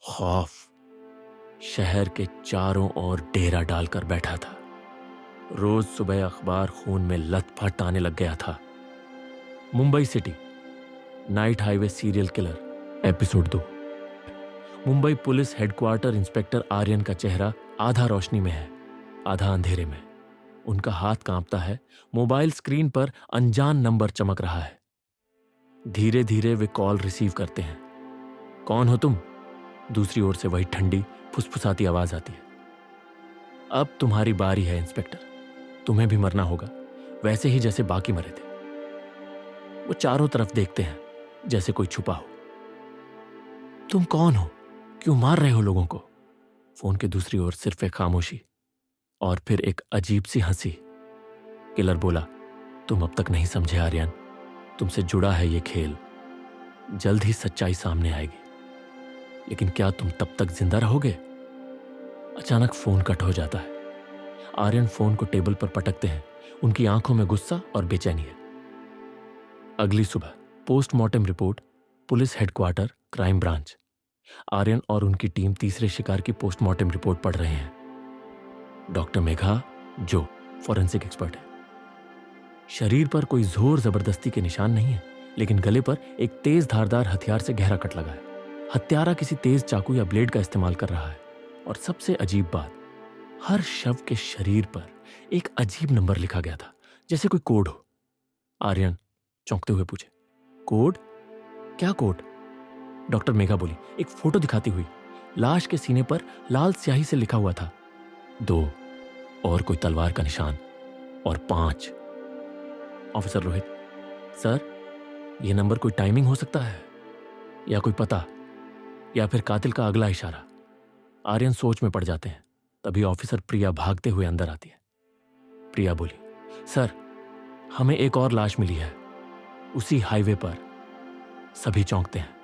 खौफ शहर के चारों ओर डेरा डालकर बैठा था। रोज सुबह अखबार खून में लथपथ आने लग गया था। Mumbai city night highway serial killer episode 2। Mumbai police headquarter inspector Aryan का चेहरा आधा रोशनी में है, आधा अंधेरे में। उनका हाथ कांपता है। मोबाइल स्क्रीन पर अनजान नंबर चमक रहा है। धीरे धीरे वे कॉल रिसीव करते हैं। कौन हो तुम? दूसरी ओर से वही ठंडी फुसफुसाती आवाज आती है। अब तुम्हारी बारी है इंस्पेक्टर, तुम्हें भी मरना होगा, वैसे ही जैसे बाकी मरे थे। वो चारों तरफ देखते हैं जैसे कोई छुपा हो। तुम कौन हो? क्यों मार रहे हो लोगों को? फोन के दूसरी ओर सिर्फ एक खामोशी और फिर एक अजीब सी हंसी। किलर बोला, तुम अब तक नहीं समझे आर्यन, तुमसे जुड़ा है ये खेल। जल्द ही सच्चाई सामने आएगी, लेकिन क्या तुम तब तक जिंदा रहोगे? अचानक फोन कट हो जाता है। आर्यन फोन को टेबल पर पटकते हैं। उनकी आंखों में गुस्सा और बेचैनी है। अगली सुबह postmortem report, police headquarter, crime branch. Aryan और उनकी टीम तीसरे शिकार की पोस्टमार्टम रिपोर्ट पढ़ रहे हैं। डॉक्टर मेघा जो फॉरेंसिक एक्सपर्ट है। शरीर पर कोई जोर जबरदस्ती के निशान नहीं है, लेकिन गले पर एक तेज धारदार हथियार से गहरा कट लगा है। हत्यारा किसी तेज चाकू या ब्लेड का इस्तेमाल कर रहा है। और सबसे अजीब बात, हर शव के शरीर पर एक अजीब नंबर लिखा गया था, जैसे कोई कोड हो। आर्यन चौंकते हुए पूछे, कोड? क्या कोड? डॉक्टर मेघा बोली, एक फोटो दिखाती हुई। लाश के सीने पर लाल स्याही से लिखा हुआ था 2 और कोई तलवार का निशान और 5। ऑफिसर रोहित, सर, यह नंबर कोई टाइमिंग हो सकता है या कोई पता या फिर कातिल का अगला इशारा। आर्यन सोच में पड़ जाते हैं। तभी ऑफिसर प्रिया भागते हुए अंदर आती है। प्रिया बोली, सर, हमें एक और लाश मिली है, उसी हाईवे पर। सभी चौंकते हैं।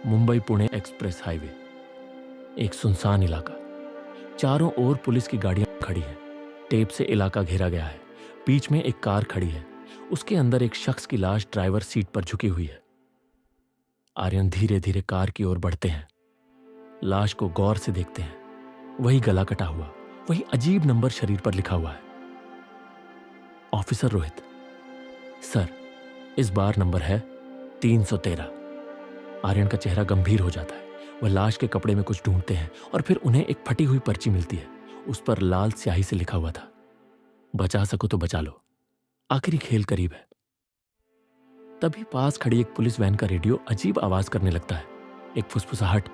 मुंबई पुणे एक्सप्रेस हाईवे, एक सुनसान इलाका। चारों ओर पुलिस की गाड़ियां खड़ी हैं। टेप से इलाका घेरा गया है। बीच में एक कार खड़ी है। उसके अंदर एक शख्स की लाश ड्राइवर सीट पर झुकी हुई है। आर्यन धीरे धीरे कार की ओर बढ़ते हैं। लाश को गौर से देखते हैं। वही गला कटा हुआ, वही अजीब नंबर शरीर पर लिखा हुआ है। ऑफिसर रोहित, सर, इस बार नंबर है 313। आर्यन का चेहरा गंभीर हो जाता है। वह लाश के कपड़े में कुछ ढूंढते हैं और फिर उन्हें एक फटी हुई पर्ची मिलती है। उस पर लाल स्याही से लिखा हुआ था, बचा सको तो बचा लो, आखिरी खेल करीब है। तभी पास खड़ी एक पुलिस वैन का रेडियो अजीब आवाज करने लगता है। एक फुसफुसाहट,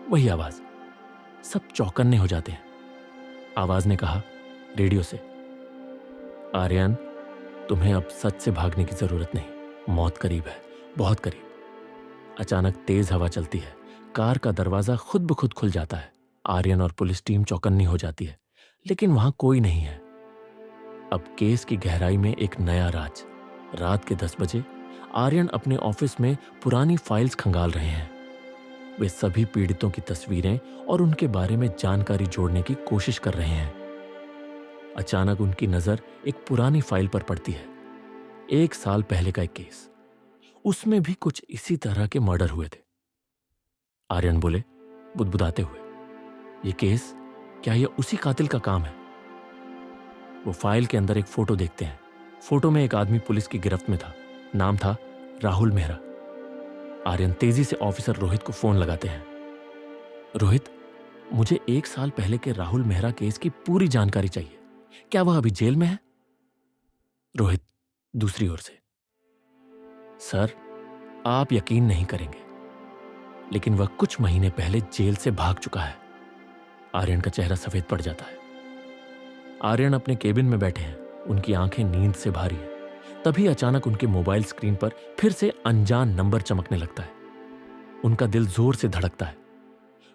वही आवाज। सब चौकन्ने हो जाते हैं। आवाज ने कहा रेडियो से, आर्यन, तुम्हें अब सच से भागने की जरूरत नहीं, मौत करीब है, बहुत करीब। अचानक तेज हवा चलती है। कार का दरवाजा खुद ब खुद खुल जाता है। आर्यन और पुलिस टीम चौकन्नी हो जाती है, लेकिन वहां कोई नहीं है। अब केस की गहराई में एक नया राज। रात के 10 बजे आर्यन अपने ऑफिस में पुरानी फाइल्स खंगाल रहे हैं। वे सभी पीड़ितों की तस्वीरें और उनके बारे में जानकारी जोड़ने की कोशिश कर रहे हैं। अचानक उनकी नजर एक पुरानी फाइल पर पड़ती है। 1 साल पहले का एक केस। उसमें भी कुछ इसी तरह के मर्डर हुए थे। आर्यन बोले बुदबुदाते हुए, ये केस, क्या यह उसी कातिल का काम है? वो फाइल के अंदर एक फोटो देखते हैं। फोटो में एक आदमी पुलिस की गिरफ्त में था। नाम था राहुल मेहरा। आर्यन तेजी से ऑफिसर रोहित को फोन लगाते हैं। रोहित, मुझे 1 साल पहले के राहुल मेहरा केस की पूरी जानकारी चाहिए। क्या वह अभी जेल में है? रोहित दूसरी ओर से, सर, आप यकीन नहीं करेंगे, लेकिन वह कुछ महीने पहले जेल से भाग चुका है। आर्यन का चेहरा सफेद पड़ जाता है। आर्यन अपने केबिन में बैठे हैं। उनकी आंखें नींद से भारी हैं। तभी अचानक उनके मोबाइल स्क्रीन पर फिर से अनजान नंबर चमकने लगता है। उनका दिल जोर से धड़कता है।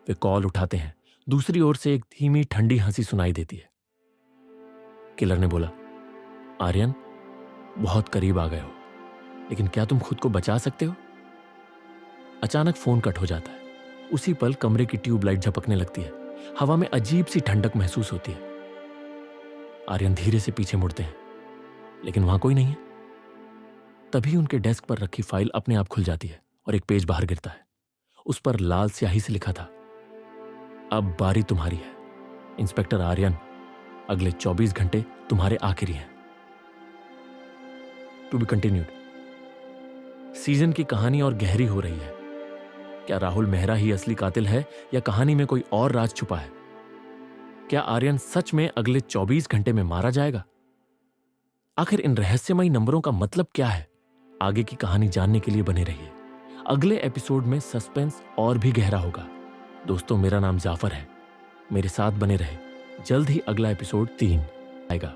वे कॉल उठाते हैं। दूसरी ओर से एक धीमी ठंडी हंसी सुनाई देती है। किलर ने बोला, आर्यन, बहुत करीब आ गए हो, लेकिन क्या तुम खुद को बचा सकते हो? अचानक फोन कट हो जाता है। उसी पल कमरे की ट्यूबलाइट झपकने लगती है। हवा में अजीब सी ठंडक महसूस होती है। आर्यन धीरे से पीछे मुड़ते हैं, लेकिन वहां कोई नहीं है। तभी उनके डेस्क पर रखी फाइल अपने आप खुल जाती है और एक पेज बाहर गिरता है। उस पर लाल स्याही से लिखा था, अब बारी तुम्हारी है इंस्पेक्टर आर्यन, अगले 24 घंटे तुम्हारे आखिरी हैं। To be continued. सीजन की कहानी और गहरी हो रही है। क्या राहुल मेहरा ही असली कातिल है या कहानी में कोई और राज छुपा है? क्या आर्यन सच में अगले 24 घंटे में मारा जाएगा? आखिर इन रहस्यमयी नंबरों का मतलब क्या है? आगे की कहानी जानने के लिए बने रहिए। अगले एपिसोड में सस्पेंस और भी गहरा होगा। दोस्तों, मेरा नाम जाफर है, मेरे साथ बने रहे। जल्द ही अगला एपिसोड 3 आएगा।